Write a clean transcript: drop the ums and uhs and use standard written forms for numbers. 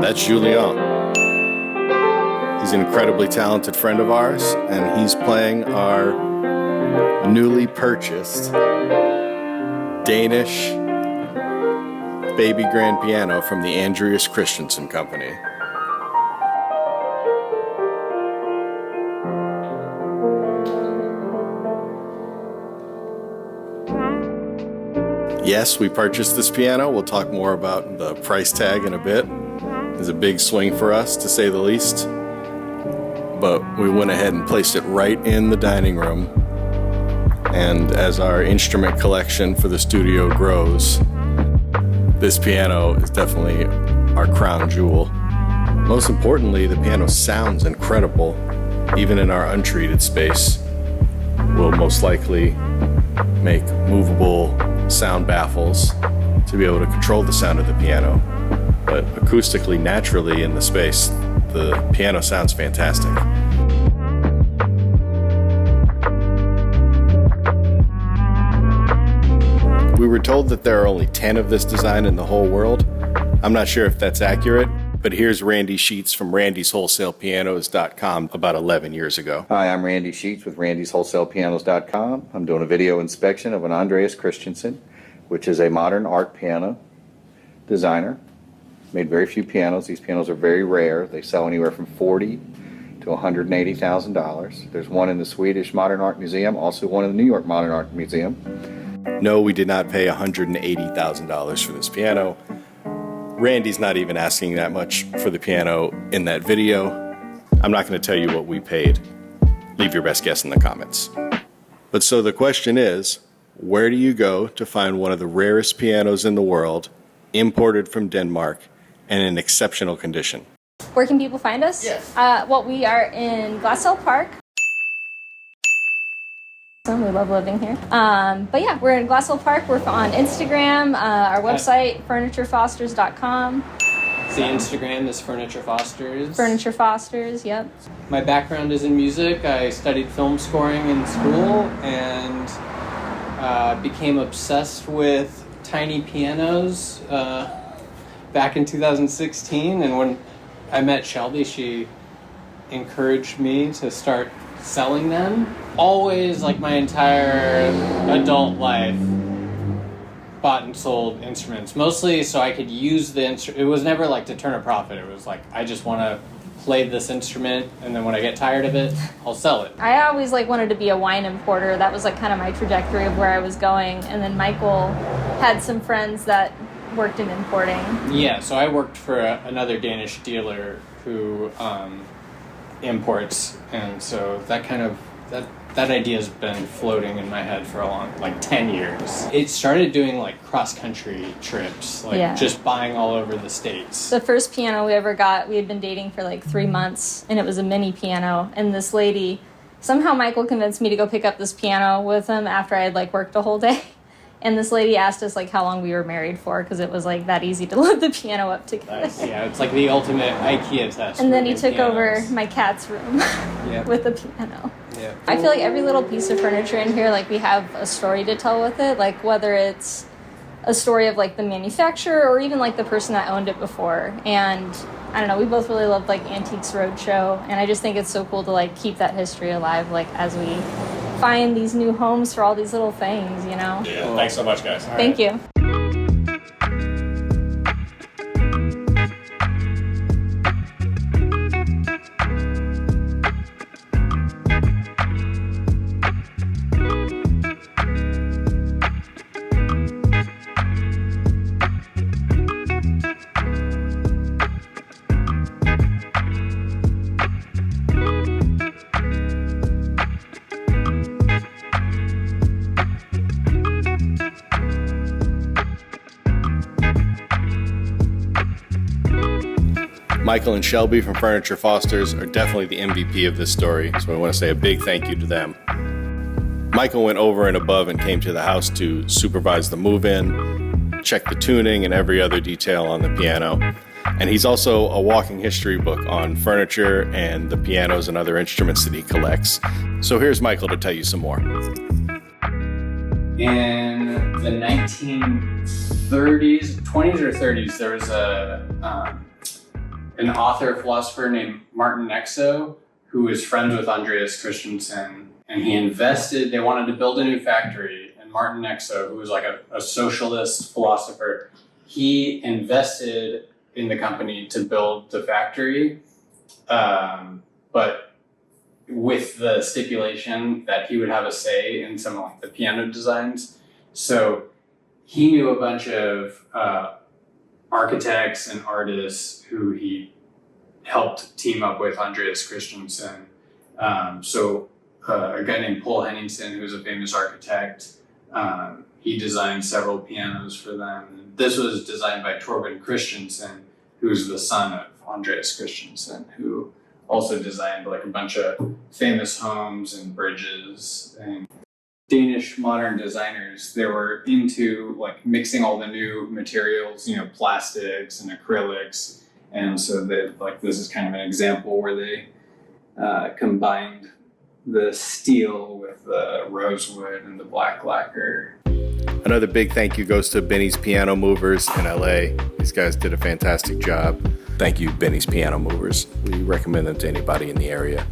That's Julien. He's an incredibly talented friend of ours, and he's playing our newly purchased Danish baby grand piano from the Andreas Christensen company. Yes, we purchased this piano. We'll talk more about the price tag in a bit. It's a big swing for us, to say the least. But we went ahead and placed it right in the dining room. And as our instrument collection for the studio grows, this piano is definitely our crown jewel. Most importantly, the piano sounds incredible, even in our untreated space. We'll most likely make movable sound baffles to be able to control the sound of the piano. But acoustically, naturally in the space, the piano sounds fantastic. We were told that there are only 10 of this design in the whole world. I'm not sure if that's accurate, but here's Randy Sheets from randyswholesalepianos.com about 11 years ago. Hi, I'm Randy Sheets with randyswholesalepianos.com. I'm doing a video inspection of an Andreas Christensen, which is a modern art piano designer. Made very few pianos. These pianos are very rare. They sell anywhere from $40,000 to $180,000. There's one in the Swedish Modern Art Museum, also one in the New York Modern Art Museum. No, we did not pay $180,000 for this piano. Randy's not even asking that much for the piano in that video. I'm not going to tell you what we paid. Leave your best guess in the comments. But so the question is, where do you go to find one of the rarest pianos in the world, imported from Denmark, and in exceptional condition? Where can people find us? Yes. Well, we are in Glassell Park. We love living here. But yeah, we're in Glassell Park. We're on Instagram, our website, FurnitureFosters.com. The Instagram is FurnitureFosters. FurnitureFosters, yep. My background is in music. I studied film scoring in school and became obsessed with tiny pianos back in 2016. And when I met Shelby, she encouraged me to start selling them. Always, like my entire adult life, bought and sold instruments, mostly so I could use the instrument. It was never like to turn a profit. It was like, I just want to play this instrument, and then when I get tired of it, I'll sell it. I always wanted to be a wine importer. That was kind of my trajectory of where I was going. And then Michael had some friends that worked in importing. Yeah, so I worked for another Danish dealer who imports, and so that idea has been floating in my head for 10 years. It started doing cross-country trips, just buying all over the States. The first piano we ever got, we had been dating for 3 months, and it was a mini piano. And this lady, somehow Michael convinced me to go pick up this piano with him after I had worked a whole day. And this lady asked us how long we were married for, because it was that easy to load the piano up together. Nice. Yeah, it's the ultimate IKEA test. And then he took over my cat's room with the piano. Yeah. I feel every little piece of furniture in here, we have a story to tell with it, whether it's a story of the manufacturer or even the person that owned it before. And I don't know, we both really loved Antiques Roadshow, and I just think it's so cool to keep that history alive as we find these new homes for all these little things, Yeah, thanks so much, guys. Thank you. Michael and Shelby from Furniture Fosters are definitely the MVP of this story, so I want to say a big thank you to them. Michael went over and above and came to the house to supervise the move-in, check the tuning and every other detail on the piano. And he's also a walking history book on furniture and the pianos and other instruments that he collects. So here's Michael to tell you some more. In the 1930s, 20s or 30s, there was an author philosopher named Martin Nexo, who was friends with Andreas Christensen, and they wanted to build a new factory. And Martin Nexo, who was like a socialist philosopher, he invested in the company to build the factory, but with the stipulation that he would have a say in some of like the piano designs. So he knew a bunch of architects and artists who he helped team up with Andreas Christensen. So a guy named Paul Henningsen, who's a famous architect, he designed several pianos for them. This was designed by Torben Christensen, who's the son of Andreas Christensen, who also designed like a bunch of famous homes and bridges. And Danish modern designers, they were into like mixing all the new materials, plastics and acrylics. And so this is kind of an example where they combined the steel with the rosewood and the black lacquer. Another big thank you goes to Benny's Piano Movers in LA. These guys did a fantastic job. Thank you, Benny's Piano Movers. We recommend them to anybody in the area.